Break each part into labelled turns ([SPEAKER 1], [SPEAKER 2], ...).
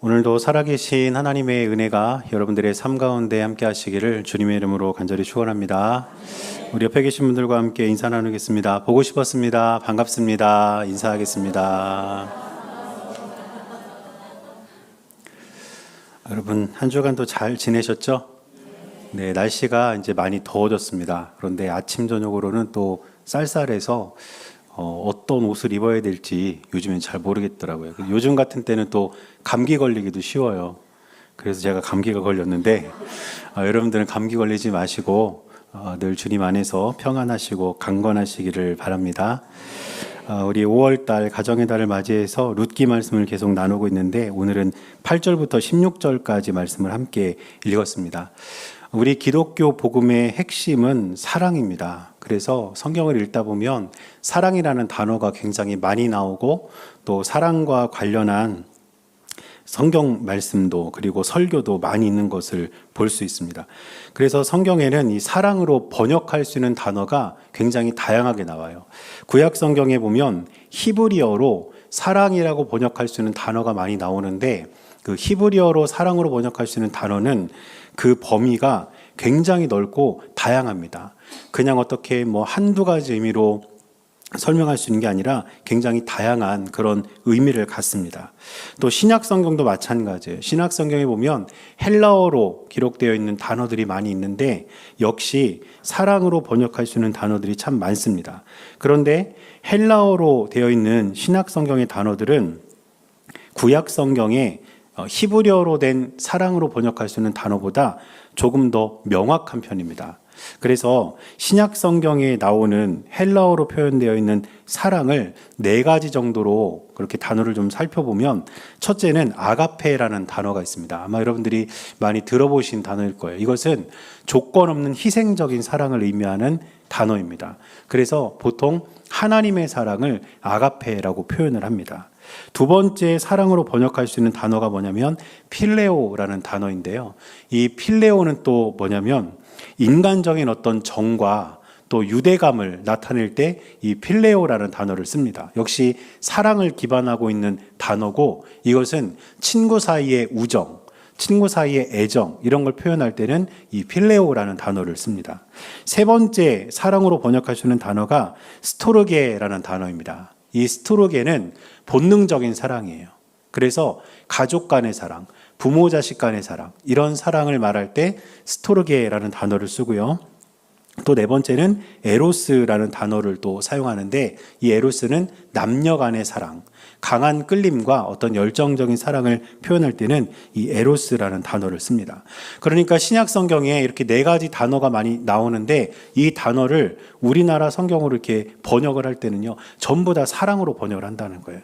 [SPEAKER 1] 오늘도 살아계신 하나님의 은혜가 여러분들의 삶 가운데 함께 하시기를 주님의 이름으로 간절히 축원합니다. 우리 옆에 계신 분들과 함께 인사 나누겠습니다. 보고 싶었습니다. 반갑습니다. 인사하겠습니다. 여러분 한 주간도 잘 지내셨죠? 네, 날씨가 이제 많이 더워졌습니다. 그런데 아침 저녁으로는 또 쌀쌀해서 어떤 옷을 입어야 될지 요즘엔 잘 모르겠더라고요. 요즘 같은 때는 또 감기 걸리기도 쉬워요. 그래서 제가 감기가 걸렸는데 여러분들은 감기 걸리지 마시고 늘 주님 안에서 평안하시고 강건하시기를 바랍니다. 우리 5월달 가정의 달을 맞이해서 룻기 말씀을 계속 나누고 있는데 오늘은 8절부터 16절까지 말씀을 함께 읽었습니다. 우리 기독교 복음의 핵심은 사랑입니다. 그래서 성경을 읽다 보면 사랑이라는 단어가 굉장히 많이 나오고 또 사랑과 관련한 성경 말씀도 그리고 설교도 많이 있는 것을 볼 수 있습니다. 그래서 성경에는 이 사랑으로 번역할 수 있는 단어가 굉장히 다양하게 나와요. 구약 성경에 보면 히브리어로 사랑이라고 번역할 수 있는 단어가 많이 나오는데 그 히브리어로 사랑으로 번역할 수 있는 단어는 그 범위가 굉장히 넓고 다양합니다. 그냥 어떻게 한두 가지 의미로 설명할 수 있는 게 아니라 굉장히 다양한 그런 의미를 갖습니다. 또 신약 성경도 마찬가지예요. 신약 성경에 보면 헬라어로 기록되어 있는 단어들이 많이 있는데 역시 사랑으로 번역할 수 있는 단어들이 참 많습니다. 그런데 헬라어로 되어 있는 신약 성경의 단어들은 구약 성경에 히브리어로 된 사랑으로 번역할 수 있는 단어보다 조금 더 명확한 편입니다. 그래서 신약 성경에 나오는 헬라어로 표현되어 있는 사랑을 4가지 정도로 그렇게 단어를 좀 살펴보면 첫째는 아가페라는 단어가 있습니다. 아마 여러분들이 많이 들어보신 단어일 거예요. 이것은 조건 없는 희생적인 사랑을 의미하는 단어입니다. 그래서 보통 하나님의 사랑을 아가페라고 표현을 합니다. 두 번째 사랑으로 번역할 수 있는 단어가 뭐냐면 필레오라는 단어인데요. 이 필레오는 또 뭐냐면 인간적인 어떤 정과 또 유대감을 나타낼 때 이 필레오라는 단어를 씁니다. 역시 사랑을 기반하고 있는 단어고 이것은 친구 사이의 우정, 친구 사이의 애정 이런 걸 표현할 때는 이 필레오라는 단어를 씁니다. 세 번째 사랑으로 번역할 수 있는 단어가 스토르게라는 단어입니다. 이 스토르게는 본능적인 사랑이에요. 그래서 가족 간의 사랑, 부모 자식 간의 사랑 이런 사랑을 말할 때 스토르게라는 단어를 쓰고요. 또 네 번째는 에로스라는 단어를 또 사용하는데 이 에로스는 남녀 간의 사랑, 강한 끌림과 어떤 열정적인 사랑을 표현할 때는 이 에로스라는 단어를 씁니다. 그러니까 신약 성경에 이렇게 4가지 단어가 많이 나오는데 이 단어를 우리나라 성경으로 이렇게 번역을 할 때는요, 전부 다 사랑으로 번역을 한다는 거예요.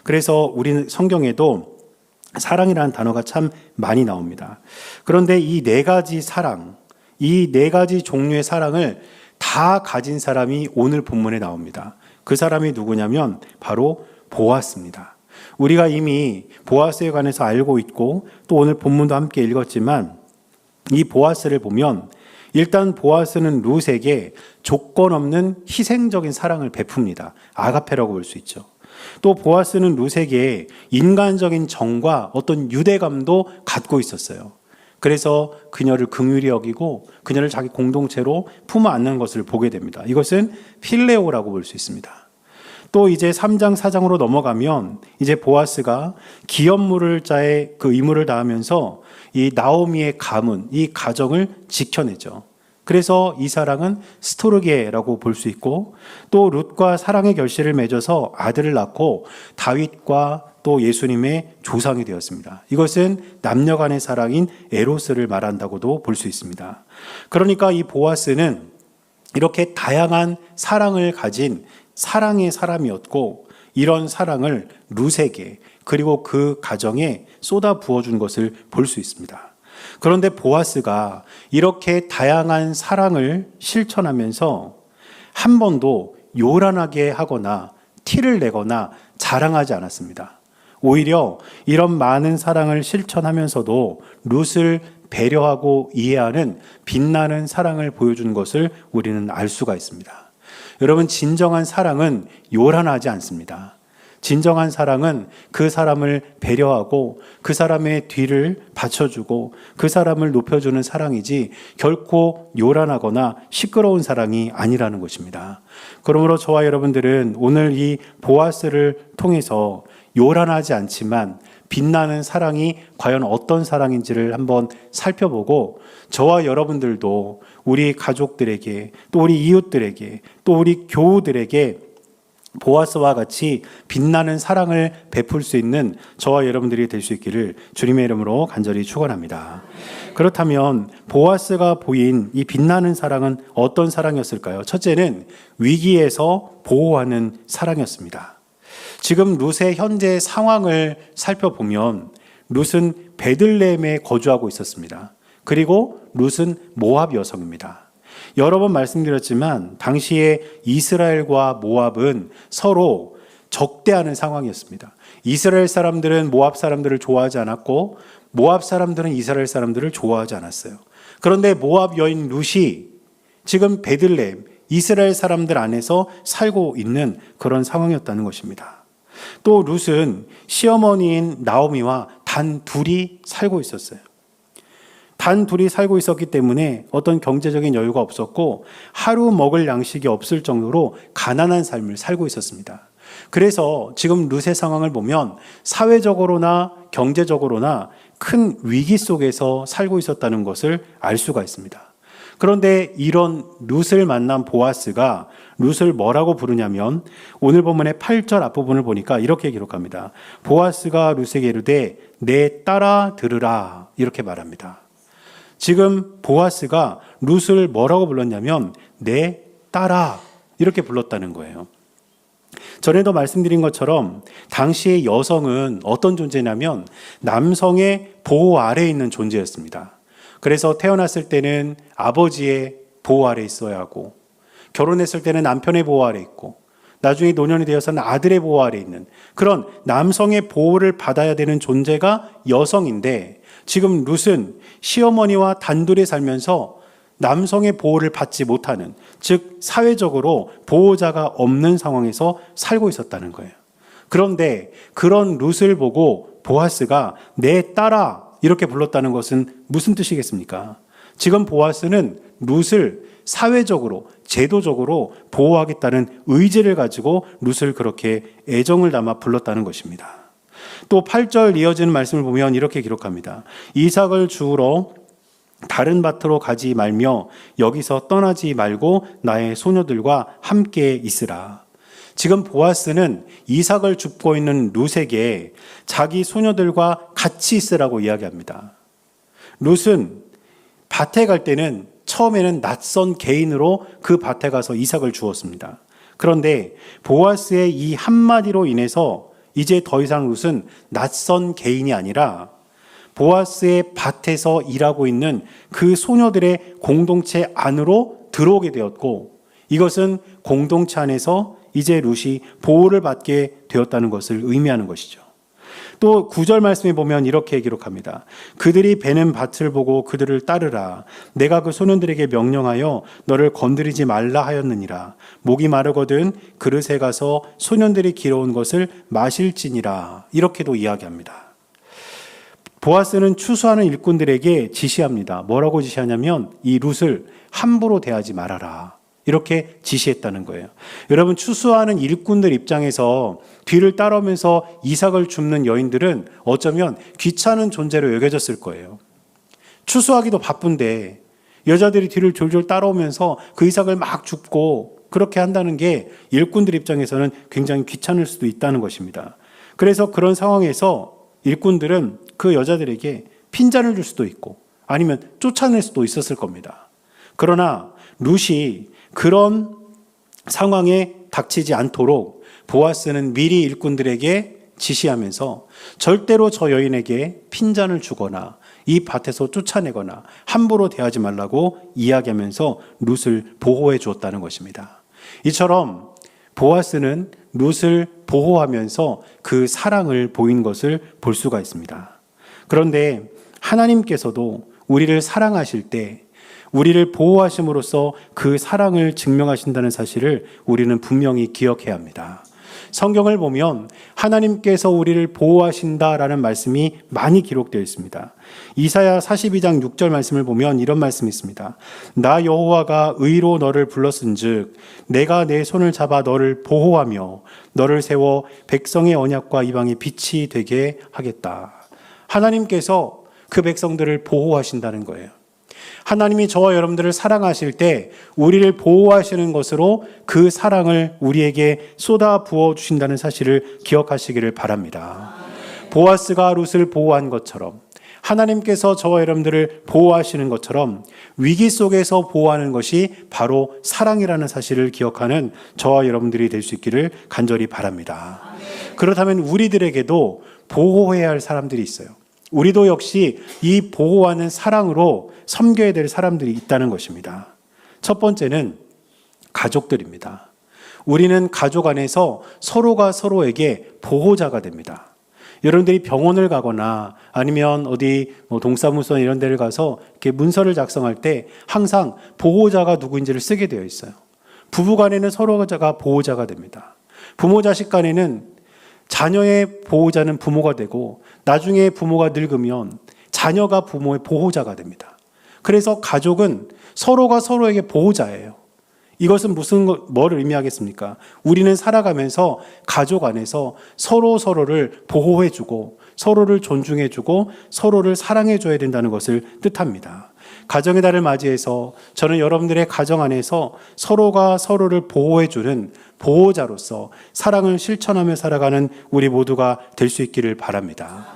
[SPEAKER 1] 그래서 우리 성경에도 사랑이라는 단어가 참 많이 나옵니다. 그런데 이 4가지 사랑, 이 4가지 종류의 사랑을 다 가진 사람이 오늘 본문에 나옵니다. 그 사람이 누구냐면 바로 보아스입니다. 우리가 이미 보아스에 관해서 알고 있고 또 오늘 본문도 함께 읽었지만 이 보아스를 보면 일단 보아스는 룻에게 조건 없는 희생적인 사랑을 베풉니다. 아가페라고 볼 수 있죠. 또 보아스는 룻에게 인간적인 정과 어떤 유대감도 갖고 있었어요. 그래서 그녀를 긍휼히 여기고 그녀를 자기 공동체로 품어 안는 것을 보게 됩니다. 이것은 필레오라고 볼 수 있습니다. 또 이제 3장 4장으로 넘어가면 이제 보아스가 기업 물을 자의 그 의무를 다하면서 이 나오미의 가문, 이 가정을 지켜내죠. 그래서 이 사랑은 스토르게라고 볼 수 있고 또 룻과 사랑의 결실을 맺어서 아들을 낳고 다윗과 또 예수님의 조상이 되었습니다. 이것은 남녀 간의 사랑인 에로스를 말한다고도 볼 수 있습니다. 그러니까 이 보아스는 이렇게 다양한 사랑을 가진 사랑의 사람이었고 이런 사랑을 룻에게 그리고 그 가정에 쏟아 부어준 것을 볼 수 있습니다. 그런데 보아스가 이렇게 다양한 사랑을 실천하면서 한 번도 요란하게 하거나 티를 내거나 자랑하지 않았습니다. 오히려 이런 많은 사랑을 실천하면서도 룻을 배려하고 이해하는 빛나는 사랑을 보여준 것을 우리는 알 수가 있습니다. 여러분, 진정한 사랑은 요란하지 않습니다. 진정한 사랑은 그 사람을 배려하고 그 사람의 뒤를 받쳐주고 그 사람을 높여주는 사랑이지 결코 요란하거나 시끄러운 사랑이 아니라는 것입니다. 그러므로 저와 여러분들은 오늘 이 보아스를 통해서 요란하지 않지만 빛나는 사랑이 과연 어떤 사랑인지를 한번 살펴보고 저와 여러분들도 우리 가족들에게 또 우리 이웃들에게 또 우리 교우들에게 보아스와 같이 빛나는 사랑을 베풀 수 있는 저와 여러분들이 될 수 있기를 주님의 이름으로 간절히 축원합니다. 그렇다면 보아스가 보인 이 빛나는 사랑은 어떤 사랑이었을까요? 첫째는 위기에서 보호하는 사랑이었습니다. 지금 룻의 현재 상황을 살펴보면 룻은 베들레헴에 거주하고 있었습니다. 그리고 룻은 모압 여성입니다. 여러 번 말씀드렸지만 당시에 이스라엘과 모압은 서로 적대하는 상황이었습니다. 이스라엘 사람들은 모압 사람들을 좋아하지 않았고 모압 사람들은 이스라엘 사람들을 좋아하지 않았어요. 그런데 모압 여인 룻이 지금 베들레헴, 이스라엘 사람들 안에서 살고 있는 그런 상황이었다는 것입니다. 또 룻은 시어머니인 나오미와 단 둘이 살고 있었어요. 단 둘이 살고 있었기 때문에 어떤 경제적인 여유가 없었고 하루 먹을 양식이 없을 정도로 가난한 삶을 살고 있었습니다. 그래서 지금 룻의 상황을 보면 사회적으로나 경제적으로나 큰 위기 속에서 살고 있었다는 것을 알 수가 있습니다. 그런데 이런 룻을 만난 보아스가 룻을 뭐라고 부르냐면 오늘 본문의 8절 앞부분을 보니까 이렇게 기록합니다. 보아스가 룻에게 이르되 내 딸아 들으라 이렇게 말합니다. 지금 보아스가 룻을 뭐라고 불렀냐면 내 딸아 이렇게 불렀다는 거예요. 전에도 말씀드린 것처럼 당시의 여성은 어떤 존재냐면 남성의 보호 아래에 있는 존재였습니다. 그래서 태어났을 때는 아버지의 보호 아래에 있어야 하고 결혼했을 때는 남편의 보호 아래에 있고 나중에 노년이 되어서는 아들의 보호 아래에 있는 그런 남성의 보호를 받아야 되는 존재가 여성인데 지금 룻은 시어머니와 단둘이 살면서 남성의 보호를 받지 못하는 즉 사회적으로 보호자가 없는 상황에서 살고 있었다는 거예요. 그런데 그런 룻을 보고 보아스가 내 딸아 이렇게 불렀다는 것은 무슨 뜻이겠습니까? 지금 보아스는 룻을 사회적으로 제도적으로 보호하겠다는 의지를 가지고 룻을 그렇게 애정을 담아 불렀다는 것입니다. 또 8절 이어지는 말씀을 보면 이렇게 기록합니다. 이삭을 주우러 다른 밭으로 가지 말며 여기서 떠나지 말고 나의 소녀들과 함께 있으라. 지금 보아스는 이삭을 줍고 있는 룻에게 자기 소녀들과 같이 있으라고 이야기합니다. 룻은 밭에 갈 때는 처음에는 낯선 개인으로 그 밭에 가서 이삭을 주었습니다. 그런데 보아스의 이 한마디로 인해서 이제 더 이상 룻은 낯선 개인이 아니라 보아스의 밭에서 일하고 있는 그 소녀들의 공동체 안으로 들어오게 되었고 이것은 공동체 안에서 이제 룻이 보호를 받게 되었다는 것을 의미하는 것이죠. 또 9절 말씀에 보면 이렇게 기록합니다. 그들이 베는 밭을 보고 그들을 따르라. 내가 그 소년들에게 명령하여 너를 건드리지 말라 하였느니라. 목이 마르거든 그릇에 가서 소년들이 길어온 것을 마실지니라. 이렇게도 이야기합니다. 보아스는 추수하는 일꾼들에게 지시합니다. 뭐라고 지시하냐면 이 룻을 함부로 대하지 말아라. 이렇게 지시했다는 거예요. 여러분 추수하는 일꾼들 입장에서 뒤를 따라오면서 이삭을 줍는 여인들은 어쩌면 귀찮은 존재로 여겨졌을 거예요. 추수하기도 바쁜데 여자들이 뒤를 졸졸 따라오면서 그 이삭을 막 줍고 그렇게 한다는 게 일꾼들 입장에서는 굉장히 귀찮을 수도 있다는 것입니다. 그래서 그런 상황에서 일꾼들은 그 여자들에게 핀잔을 줄 수도 있고 아니면 쫓아낼 수도 있었을 겁니다. 그러나 룻이 그런 상황에 닥치지 않도록 보아스는 미리 일꾼들에게 지시하면서 절대로 저 여인에게 핀잔을 주거나 이 밭에서 쫓아내거나 함부로 대하지 말라고 이야기하면서 룻을 보호해 주었다는 것입니다. 이처럼 보아스는 룻을 보호하면서 그 사랑을 보인 것을 볼 수가 있습니다. 그런데 하나님께서도 우리를 사랑하실 때 우리를 보호하심으로써 그 사랑을 증명하신다는 사실을 우리는 분명히 기억해야 합니다. 성경을 보면 하나님께서 우리를 보호하신다라는 말씀이 많이 기록되어 있습니다. 이사야 42장 6절 말씀을 보면 이런 말씀이 있습니다. 나 여호와가 의로 너를 불렀은즉 내가 내 손을 잡아 너를 보호하며 너를 세워 백성의 언약과 이방의 빛이 되게 하겠다. 하나님께서 그 백성들을 보호하신다는 거예요. 하나님이 저와 여러분들을 사랑하실 때 우리를 보호하시는 것으로 그 사랑을 우리에게 쏟아 부어 주신다는 사실을 기억하시기를 바랍니다. 보아스가 룻을 보호한 것처럼 하나님께서 저와 여러분들을 보호하시는 것처럼 위기 속에서 보호하는 것이 바로 사랑이라는 사실을 기억하는 저와 여러분들이 될 수 있기를 간절히 바랍니다. 그렇다면 우리들에게도 보호해야 할 사람들이 있어요. 우리도 역시 이 보호하는 사랑으로 섬겨야 될 사람들이 있다는 것입니다. 첫 번째는 가족들입니다. 우리는 가족 안에서 서로가 서로에게 보호자가 됩니다. 여러분들이 병원을 가거나 아니면 어디 동사무소 이런 데를 가서 이렇게 문서를 작성할 때 항상 보호자가 누구인지를 쓰게 되어 있어요. 부부 간에는 서로가 보호자가 됩니다. 부모 자식 간에는 자녀의 보호자는 부모가 되고 나중에 부모가 늙으면 자녀가 부모의 보호자가 됩니다. 그래서 가족은 서로가 서로에게 보호자예요. 이것은 뭐를 의미하겠습니까? 우리는 살아가면서 가족 안에서 서로를 보호해주고 서로를 존중해주고 서로를 사랑해줘야 된다는 것을 뜻합니다. 가정의 달을 맞이해서 저는 여러분들의 가정 안에서 서로가 서로를 보호해주는 보호자로서 사랑을 실천하며 살아가는 우리 모두가 될 수 있기를 바랍니다.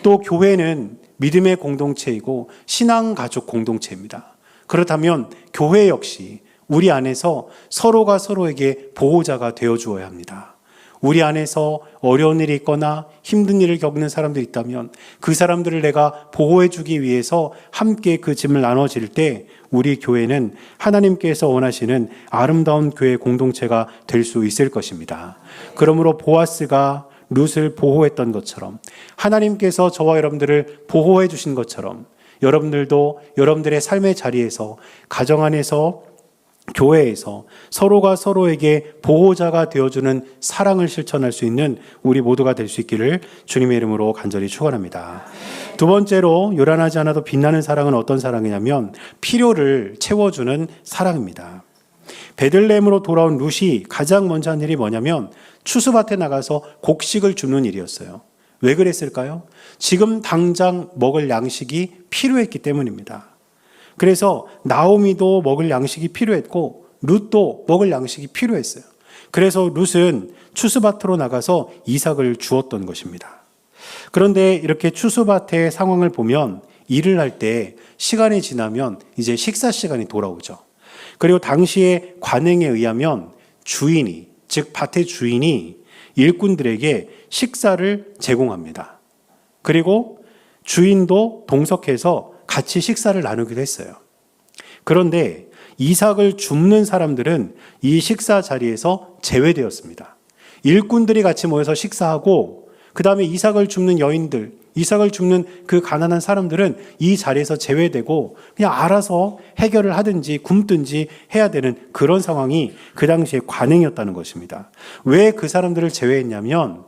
[SPEAKER 1] 또 교회는 믿음의 공동체이고 신앙 가족 공동체입니다. 그렇다면 교회 역시 우리 안에서 서로가 서로에게 보호자가 되어 주어야 합니다. 우리 안에서 어려운 일이 있거나 힘든 일을 겪는 사람들이 있다면 그 사람들을 내가 보호해 주기 위해서 함께 그 짐을 나눠질 때 우리 교회는 하나님께서 원하시는 아름다운 교회 공동체가 될 수 있을 것입니다. 그러므로 보아스가 룻을 보호했던 것처럼 하나님께서 저와 여러분들을 보호해 주신 것처럼 여러분들도 여러분들의 삶의 자리에서 가정 안에서 교회에서 서로가 서로에게 보호자가 되어주는 사랑을 실천할 수 있는 우리 모두가 될 수 있기를 주님의 이름으로 간절히 축원합니다. 두 번째로 요란하지 않아도 빛나는 사랑은 어떤 사랑이냐면 필요를 채워주는 사랑입니다. 베들레헴으로 돌아온 룻이 가장 먼저 한 일이 뭐냐면 추수밭에 나가서 곡식을 줍는 일이었어요. 왜 그랬을까요? 지금 당장 먹을 양식이 필요했기 때문입니다. 그래서 나오미도 먹을 양식이 필요했고 룻도 먹을 양식이 필요했어요. 그래서 룻은 추수밭으로 나가서 이삭을 주었던 것입니다. 그런데 이렇게 추수밭의 상황을 보면 일을 할 때 시간이 지나면 이제 식사 시간이 돌아오죠. 그리고 당시의 관행에 의하면 주인이, 즉 밭의 주인이 일꾼들에게 식사를 제공합니다. 그리고 주인도 동석해서 같이 식사를 나누기도 했어요. 그런데 이삭을 줍는 사람들은 이 식사 자리에서 제외되었습니다. 일꾼들이 같이 모여서 식사하고 그 다음에 이삭을 줍는 여인들, 이삭을 줍는 그 가난한 사람들은 이 자리에서 제외되고 그냥 알아서 해결을 하든지 굶든지 해야 되는 그런 상황이 그 당시에 관행이었다는 것입니다. 왜 그 사람들을 제외했냐면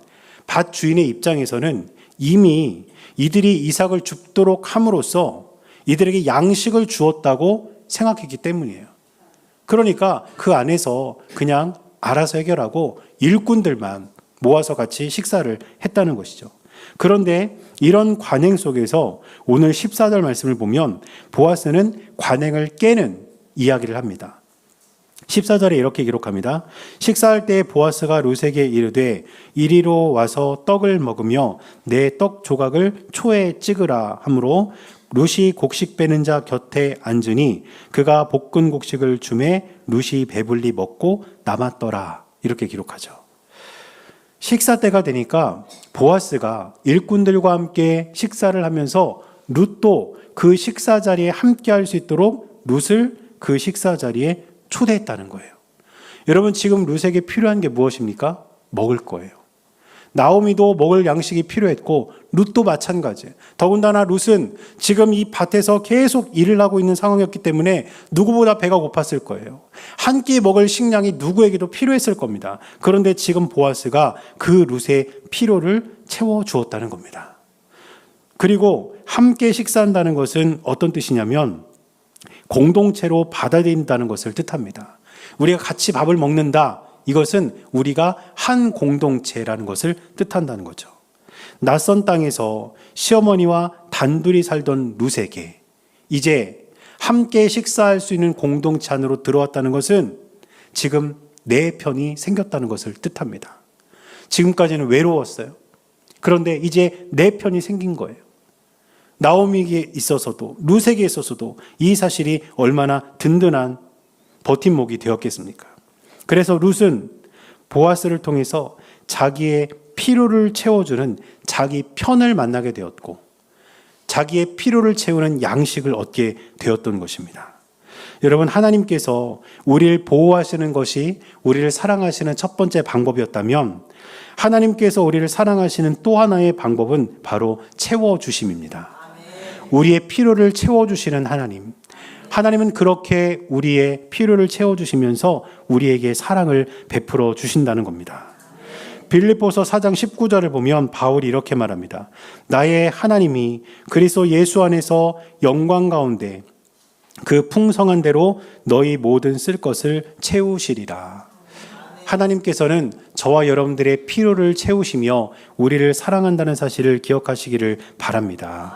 [SPEAKER 1] 밭 주인의 입장에서는 이미 이들이 이삭을 줍도록 함으로써 이들에게 양식을 주었다고 생각했기 때문이에요. 그러니까 그 안에서 그냥 알아서 해결하고 일꾼들만 모아서 같이 식사를 했다는 것이죠. 그런데 이런 관행 속에서 오늘 14절 말씀을 보면 보아스는 관행을 깨는 이야기를 합니다. 14절에 이렇게 기록합니다. 식사할 때 보아스가 룻에게 이르되 이리로 와서 떡을 먹으며 내 떡 조각을 초에 찍으라 하므로 룻이 곡식 빼는 자 곁에 앉으니 그가 볶은 곡식을 주매 룻이 배불리 먹고 남았더라. 이렇게 기록하죠. 식사 때가 되니까 보아스가 일꾼들과 함께 식사를 하면서 룻도 그 식사 자리에 함께 할 수 있도록 룻을 그 식사 자리에 초대했다는 거예요. 여러분 지금 룻에게 필요한 게 무엇입니까? 먹을 거예요. 나오미도 먹을 양식이 필요했고 룻도 마찬가지. 더군다나 룻은 지금 이 밭에서 계속 일을 하고 있는 상황이었기 때문에 누구보다 배가 고팠을 거예요. 한 끼 먹을 식량이 누구에게도 필요했을 겁니다. 그런데 지금 보아스가 그 룻의 필요를 채워주었다는 겁니다. 그리고 함께 식사한다는 것은 어떤 뜻이냐면 공동체로 받아들인다는 것을 뜻합니다. 우리가 같이 밥을 먹는다. 이것은 우리가 한 공동체라는 것을 뜻한다는 거죠. 낯선 땅에서 시어머니와 단둘이 살던 룻에게 이제 함께 식사할 수 있는 공동체 안으로 들어왔다는 것은 지금 내 편이 생겼다는 것을 뜻합니다. 지금까지는 외로웠어요. 그런데 이제 내 편이 생긴 거예요. 나오미에게 있어서도 룻에게 있어서도 이 사실이 얼마나 든든한 버팀목이 되었겠습니까? 그래서 룻은 보아스를 통해서 자기의 필요를 채워주는 자기 편을 만나게 되었고 자기의 필요를 채우는 양식을 얻게 되었던 것입니다. 여러분, 하나님께서 우리를 보호하시는 것이 우리를 사랑하시는 첫 번째 방법이었다면 하나님께서 우리를 사랑하시는 또 하나의 방법은 바로 채워주심입니다. 우리의 필요를 채워주시는 하나님. 하나님은 그렇게 우리의 필요를 채워주시면서 우리에게 사랑을 베풀어 주신다는 겁니다. 빌립보서 4장 19절을 보면 바울이 이렇게 말합니다. 나의 하나님이 그리스도 예수 안에서 영광 가운데 그 풍성한 대로 너희 모든 쓸 것을 채우시리라. 하나님께서는 저와 여러분들의 필요를 채우시며 우리를 사랑한다는 사실을 기억하시기를 바랍니다.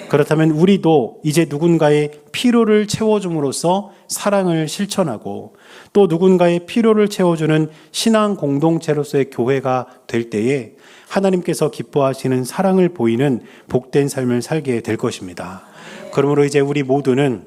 [SPEAKER 1] 그렇다면 우리도 이제 누군가의 필요를 채워줌으로써 사랑을 실천하고 또 누군가의 필요를 채워주는 신앙 공동체로서의 교회가 될 때에 하나님께서 기뻐하시는 사랑을 보이는 복된 삶을 살게 될 것입니다. 그러므로 이제 우리 모두는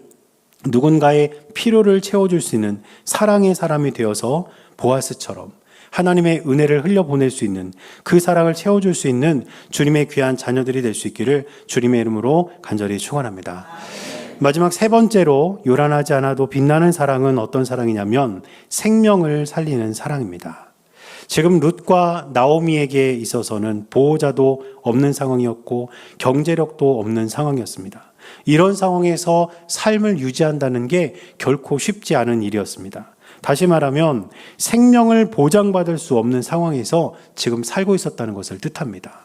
[SPEAKER 1] 누군가의 필요를 채워줄 수 있는 사랑의 사람이 되어서 보아스처럼 하나님의 은혜를 흘려보낼 수 있는 그 사랑을 채워줄 수 있는 주님의 귀한 자녀들이 될 수 있기를 주님의 이름으로 간절히 축원합니다. 마지막 세 번째로 요란하지 않아도 빛나는 사랑은 어떤 사랑이냐면 생명을 살리는 사랑입니다. 지금 룻과 나오미에게 있어서는 보호자도 없는 상황이었고 경제력도 없는 상황이었습니다. 이런 상황에서 삶을 유지한다는 게 결코 쉽지 않은 일이었습니다. 다시 말하면 생명을 보장받을 수 없는 상황에서 지금 살고 있었다는 것을 뜻합니다.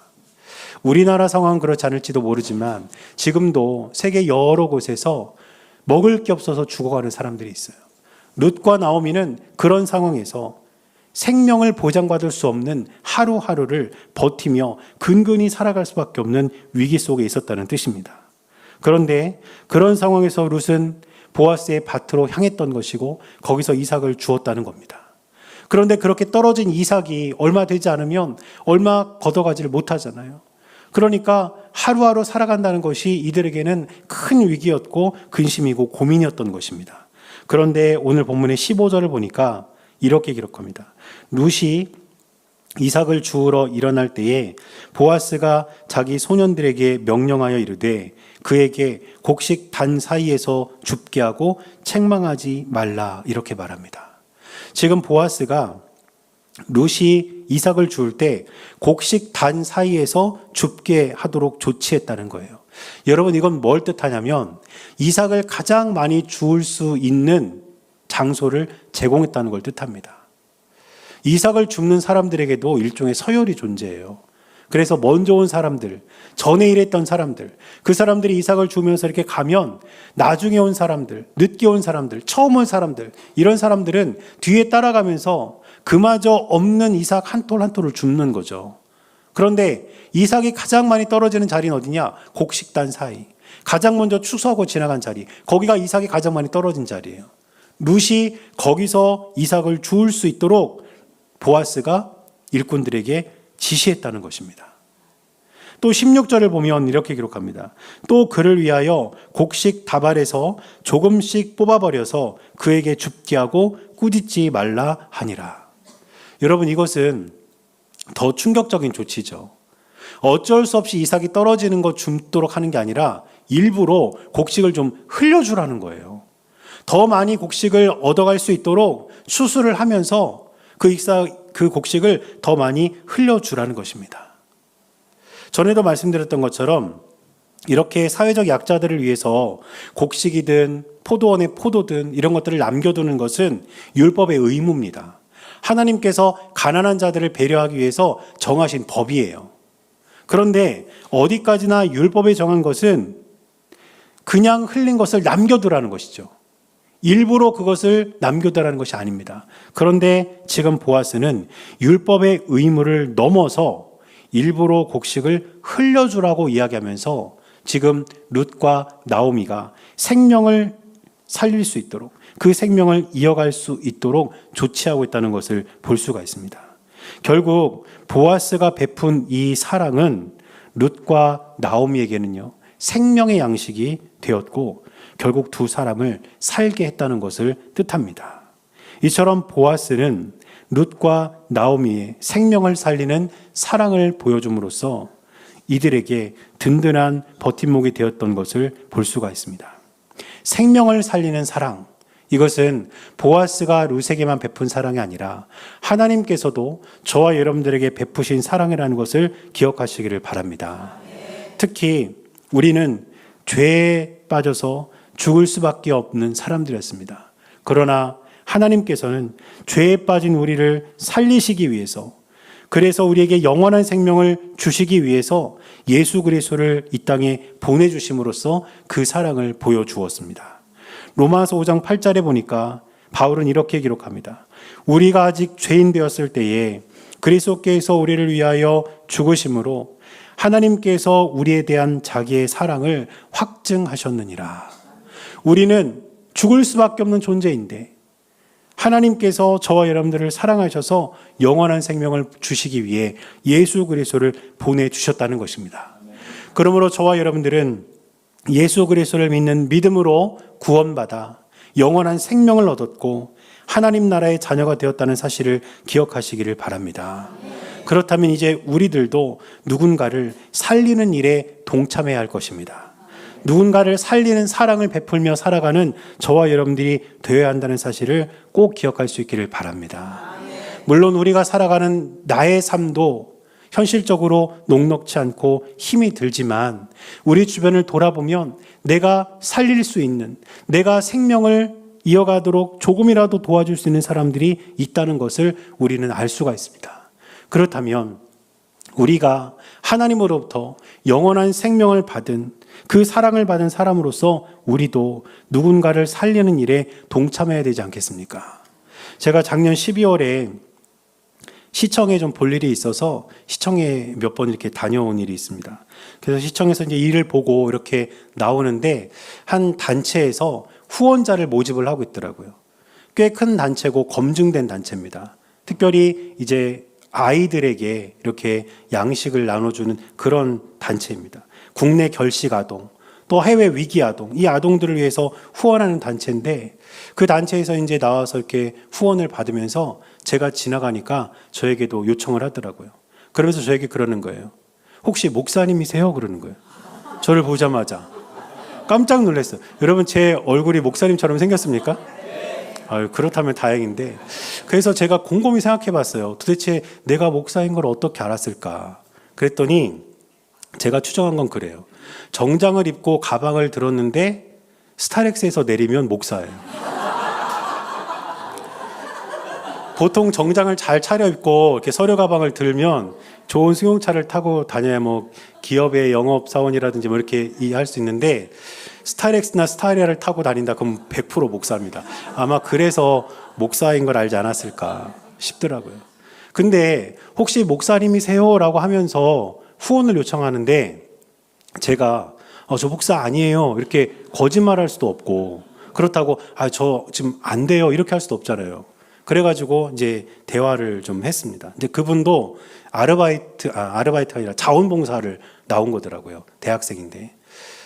[SPEAKER 1] 우리나라 상황은 그렇지 않을지도 모르지만 지금도 세계 여러 곳에서 먹을 게 없어서 죽어가는 사람들이 있어요. 룻과 나오미는 그런 상황에서 생명을 보장받을 수 없는 하루하루를 버티며 근근히 살아갈 수밖에 없는 위기 속에 있었다는 뜻입니다. 그런데 그런 상황에서 룻은 보아스의 밭으로 향했던 것이고 거기서 이삭을 주었다는 겁니다. 그런데 그렇게 떨어진 이삭이 얼마 되지 않으면 얼마 걷어가지를 못하잖아요. 그러니까 하루하루 살아간다는 것이 이들에게는 큰 위기였고 근심이고 고민이었던 것입니다. 그런데 오늘 본문의 15절을 보니까 이렇게 기록합니다. 룻이 이삭을 주우러 일어날 때에 보아스가 자기 소년들에게 명령하여 이르되 그에게 곡식 단 사이에서 줍게 하고 책망하지 말라 이렇게 말합니다. 지금 보아스가 룻이 이삭을 주울 때 곡식 단 사이에서 줍게 하도록 조치했다는 거예요. 여러분, 이건 뭘 뜻하냐면 이삭을 가장 많이 주울 수 있는 장소를 제공했다는 걸 뜻합니다. 이삭을 줍는 사람들에게도 일종의 서열이 존재해요. 그래서 먼저 온 사람들, 전에 일했던 사람들, 그 사람들이 이삭을 주면서 이렇게 가면 나중에 온 사람들, 늦게 온 사람들, 처음 온 사람들, 이런 사람들은 뒤에 따라가면서 그마저 없는 이삭 한 톨 한 톨을 줍는 거죠. 그런데 이삭이 가장 많이 떨어지는 자리는 어디냐? 곡식단 사이. 가장 먼저 추수하고 지나간 자리. 거기가 이삭이 가장 많이 떨어진 자리예요. 룻이 거기서 이삭을 주울 수 있도록 보아스가 일꾼들에게 지시했다는 것입니다. 또 16절을 보면 이렇게 기록합니다. 또 그를 위하여 곡식 다발에서 조금씩 뽑아버려서 그에게 줍게 하고 꾸짖지 말라 하니라. 여러분, 이것은 더 충격적인 조치죠. 어쩔 수 없이 이삭이 떨어지는 것 줍도록 하는 게 아니라 일부러 곡식을 좀 흘려주라는 거예요. 더 많이 곡식을 얻어갈 수 있도록 추수를 하면서 그 그 곡식을 더 많이 흘려주라는 것입니다. 전에도 말씀드렸던 것처럼 이렇게 사회적 약자들을 위해서 곡식이든 포도원의 포도든 이런 것들을 남겨두는 것은 율법의 의무입니다. 하나님께서 가난한 자들을 배려하기 위해서 정하신 법이에요. 그런데 어디까지나 율법에 정한 것은 그냥 흘린 것을 남겨두라는 것이죠. 일부러 그것을 남겨두라는 것이 아닙니다. 그런데 지금 보아스는 율법의 의무를 넘어서 일부러 곡식을 흘려주라고 이야기하면서 지금 룻과 나오미가 생명을 살릴 수 있도록, 그 생명을 이어갈 수 있도록 조치하고 있다는 것을 볼 수가 있습니다. 결국 보아스가 베푼 이 사랑은 룻과 나오미에게는요, 생명의 양식이 되었고 결국 두 사람을 살게 했다는 것을 뜻합니다. 이처럼 보아스는 룻과 나오미의 생명을 살리는 사랑을 보여줌으로써 이들에게 든든한 버팀목이 되었던 것을 볼 수가 있습니다. 생명을 살리는 사랑, 이것은 보아스가 룻에게만 베푼 사랑이 아니라 하나님께서도 저와 여러분들에게 베푸신 사랑이라는 것을 기억하시기를 바랍니다. 특히 우리는 죄에 빠져서 죽을 수밖에 없는 사람들이었습니다. 그러나 하나님께서는 죄에 빠진 우리를 살리시기 위해서, 그래서 우리에게 영원한 생명을 주시기 위해서 예수 그리스도를 이 땅에 보내주심으로써 그 사랑을 보여주었습니다. 로마서 5장 8절에 보니까 바울은 이렇게 기록합니다. 우리가 아직 죄인 되었을 때에 그리스도께서 우리를 위하여 죽으심으로 하나님께서 우리에 대한 자기의 사랑을 확증하셨느니라. 우리는 죽을 수밖에 없는 존재인데 하나님께서 저와 여러분들을 사랑하셔서 영원한 생명을 주시기 위해 예수 그리스도를 보내주셨다는 것입니다. 그러므로 저와 여러분들은 예수 그리스도를 믿는 믿음으로 구원받아 영원한 생명을 얻었고 하나님 나라의 자녀가 되었다는 사실을 기억하시기를 바랍니다. 그렇다면 이제 우리들도 누군가를 살리는 일에 동참해야 할 것입니다. 누군가를 살리는 사랑을 베풀며 살아가는 저와 여러분들이 되어야 한다는 사실을 꼭 기억할 수 있기를 바랍니다. 물론 우리가 살아가는 나의 삶도 현실적으로 녹록지 않고 힘이 들지만 우리 주변을 돌아보면 내가 살릴 수 있는, 내가 생명을 이어가도록 조금이라도 도와줄 수 있는 사람들이 있다는 것을 우리는 알 수가 있습니다. 그렇다면 우리가 하나님으로부터 영원한 생명을 받은, 그 사랑을 받은 사람으로서 우리도 누군가를 살리는 일에 동참해야 되지 않겠습니까? 제가 작년 12월에 시청에 좀 볼 일이 있어서 시청에 몇 번 이렇게 다녀온 일이 있습니다. 그래서 시청에서 이제 일을 보고 이렇게 나오는데 한 단체에서 후원자를 모집을 하고 있더라고요. 꽤 큰 단체고 검증된 단체입니다. 특별히 이제 아이들에게 이렇게 양식을 나눠주는 그런 단체입니다. 국내 결식 아동, 또 해외 위기 아동, 이 아동들을 위해서 후원하는 단체인데 그 단체에서 이제 나와서 이렇게 후원을 받으면서 제가 지나가니까 저에게도 요청을 하더라고요. 그러면서 저에게 그러는 거예요. 혹시 목사님이세요? 그러는 거예요. 저를 보자마자 깜짝 놀랐어요. 여러분 제 얼굴이 목사님처럼 생겼습니까? 그렇다면 다행인데, 그래서 제가 곰곰이 생각해 봤어요. 도대체 내가 목사인 걸 어떻게 알았을까? 그랬더니 제가 추정한 건 그래요. 정장을 입고 가방을 들었는데 스타렉스에서 내리면 목사예요. 보통 정장을 잘 차려입고 이렇게 서류 가방을 들면 좋은 승용차를 타고 다녀야 뭐 기업의 영업사원이라든지 뭐 이렇게 이해할 수 있는데 스타렉스나 스타리아를 타고 다닌다 그럼 100% 목사입니다. 아마 그래서 목사인 걸 알지 않았을까 싶더라고요. 근데 혹시 목사님이세요? 라고 하면서 후원을 요청하는데 제가 저 목사 아니에요 이렇게 거짓말할 수도 없고, 그렇다고 저 지금 안 돼요 이렇게 할 수도 없잖아요. 그래가지고 이제 대화를 좀 했습니다. 이제 그분도 아르바이트가 아니라 자원봉사를 나온 거더라고요. 대학생인데.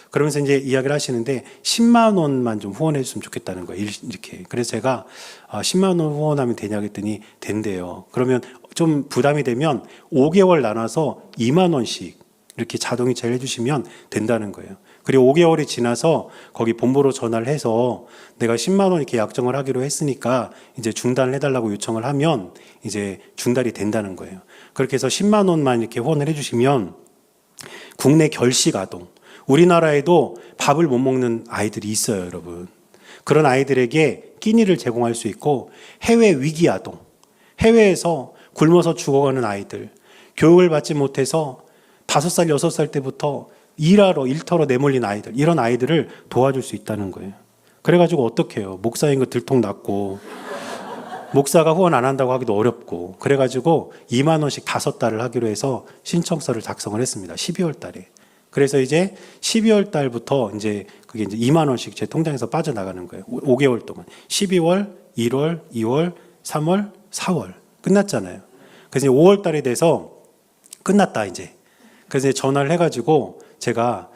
[SPEAKER 1] 그러면서 이제 이야기를 하시는데 10만 원만 좀 후원해 줬으면 좋겠다는 거예요. 이렇게. 그래서 제가 10만 원 후원하면 되냐 그랬더니 된대요. 그러면 좀 부담이 되면 5개월 나눠서 2만 원씩 이렇게 자동이체를 해주시면 된다는 거예요. 그리고 5개월이 지나서 거기 본부로 전화를 해서 내가 10만 원 이렇게 약정을 하기로 했으니까 이제 중단을 해달라고 요청을 하면 이제 중단이 된다는 거예요. 그렇게 해서 10만 원만 이렇게 후원을 해주시면 국내 결식 아동, 우리나라에도 밥을 못 먹는 아이들이 있어요, 여러분. 그런 아이들에게 끼니를 제공할 수 있고, 해외 위기 아동, 해외에서 굶어서 죽어가는 아이들, 교육을 받지 못해서 5살, 6살 때부터 일터로 내몰린 아이들, 이런 아이들을 도와줄 수 있다는 거예요. 그래가지고 어떻게 해요? 목사인 거 들통났고, 목사가 후원 안 한다고 하기도 어렵고, 그래가지고 2만 원씩 5달을 하기로 해서 신청서를 작성을 했습니다. 12월 달에. 그래서 이제 12월 달부터 이제 그게 이제 2만 원씩 제 통장에서 빠져나가는 거예요. 5개월 동안. 12월, 1월, 2월, 3월, 4월. 끝났잖아요. 그래서 5월 달에 돼서 끝났다, 이제. 그래서 이제 전화를 해가지고 제가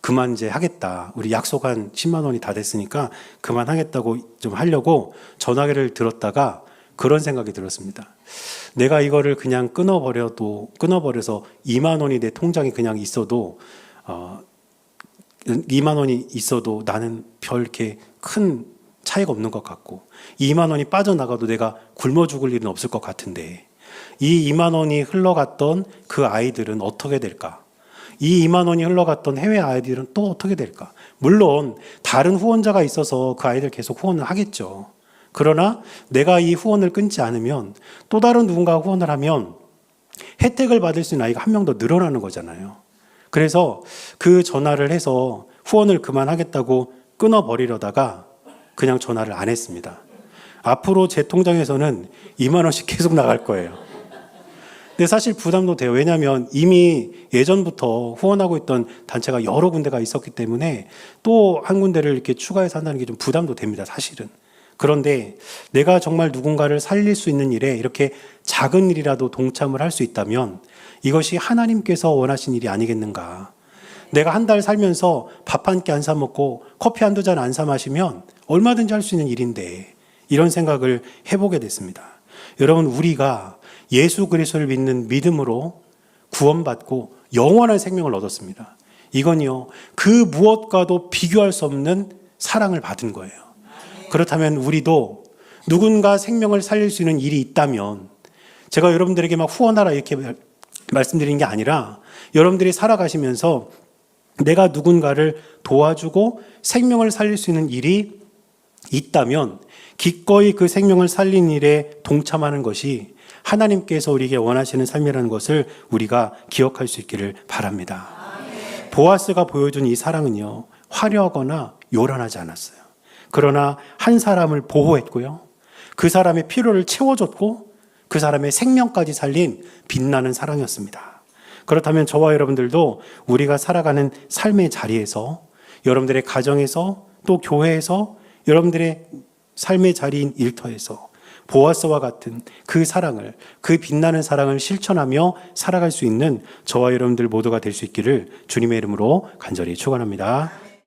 [SPEAKER 1] 그만 이제 하겠다. 우리 약속한 10만 원이 다 됐으니까 그만하겠다고 좀 하려고 전화기를 들었다가 그런 생각이 들었습니다. 내가 이거를 그냥 끊어버려서 2만 원이 내 통장에 그냥 있어도 2만 원이 있어도 나는 별 이렇게 큰 차이가 없는 것 같고 2만 원이 빠져나가도 내가 굶어 죽을 일은 없을 것 같은데 이 2만 원이 흘러갔던 그 아이들은 어떻게 될까? 이 2만 원이 흘러갔던 해외 아이들은 또 어떻게 될까? 물론 다른 후원자가 있어서 그 아이들 계속 후원을 하겠죠. 그러나 내가 이 후원을 끊지 않으면 또 다른 누군가가 후원을 하면 혜택을 받을 수 있는 아이가 한 명 더 늘어나는 거잖아요. 그래서 그 전화를 해서 후원을 그만하겠다고 끊어버리려다가 그냥 전화를 안 했습니다. 앞으로 제 통장에서는 2만 원씩 계속 나갈 거예요. 근데 사실 부담도 돼요. 왜냐하면 이미 예전부터 후원하고 있던 단체가 여러 군데가 있었기 때문에 또 한 군데를 이렇게 추가해서 한다는 게 좀 부담도 됩니다, 사실은. 그런데 내가 정말 누군가를 살릴 수 있는 일에 이렇게 작은 일이라도 동참을 할 수 있다면 이것이 하나님께서 원하신 일이 아니겠는가. 내가 한 달 살면서 밥 한 끼 안 사 먹고 커피 한두 잔 안 사 마시면 얼마든지 할 수 있는 일인데 이런 생각을 해보게 됐습니다. 여러분, 우리가 예수 그리스도를 믿는 믿음으로 구원받고 영원한 생명을 얻었습니다. 이건요, 그 무엇과도 비교할 수 없는 사랑을 받은 거예요. 그렇다면 우리도 누군가 생명을 살릴 수 있는 일이 있다면 제가 여러분들에게 막 후원하라 이렇게 말씀드린 게 아니라 여러분들이 살아가시면서 내가 누군가를 도와주고 생명을 살릴 수 있는 일이 있다면 기꺼이 그 생명을 살린 일에 동참하는 것이 하나님께서 우리에게 원하시는 삶이라는 것을 우리가 기억할 수 있기를 바랍니다. 보아스가 보여준 이 사랑은요, 화려하거나 요란하지 않았어요. 그러나 한 사람을 보호했고요, 그 사람의 필요를 채워줬고 그 사람의 생명까지 살린 빛나는 사랑이었습니다. 그렇다면 저와 여러분들도 우리가 살아가는 삶의 자리에서, 여러분들의 가정에서, 또 교회에서, 여러분들의 삶의 자리인 일터에서 보아스와 같은 그 사랑을, 그 빛나는 사랑을 실천하며 살아갈 수 있는 저와 여러분들 모두가 될 수 있기를 주님의 이름으로 간절히 축원합니다.